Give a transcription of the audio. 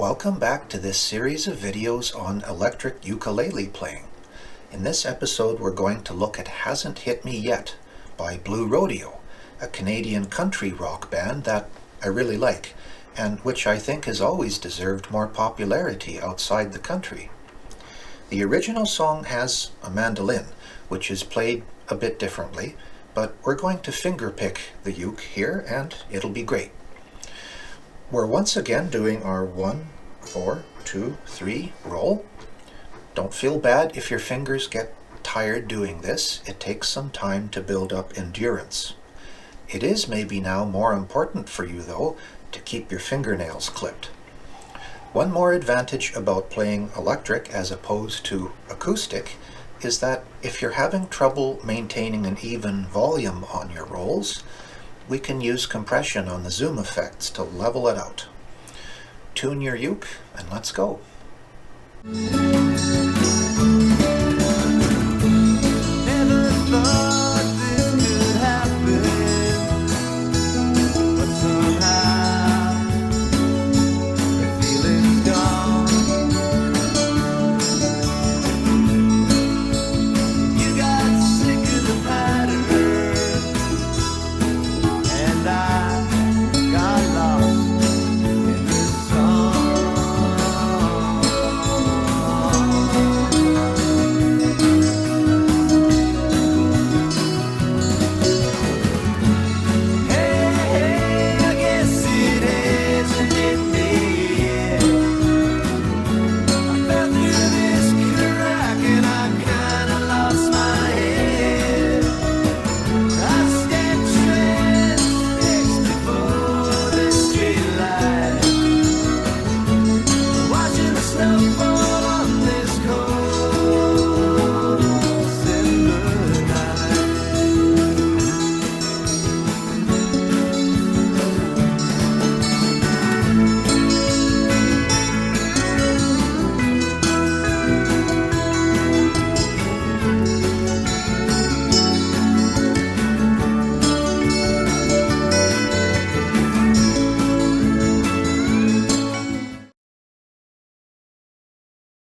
Welcome back to this series of videos on electric ukulele playing. In this episode we're going to look at Hasn't Hit Me Yet by Blue Rodeo, a Canadian country rock band that I really like, and which I think has always deserved more popularity outside the country. The original song has a mandolin, which is played a bit differently, but we're going to fingerpick the uke here and it'll be great. We're once again doing our 1, 4, 2, 3 roll. Don't feel bad if your fingers get tired doing this. It takes some time to build up endurance. It is maybe now more important for you though to keep your fingernails clipped. One more advantage about playing electric as opposed to acoustic is that if you're having trouble maintaining an even volume on your rolls, we can use compression on the zoom effects to level it out. Tune your uke and let's go.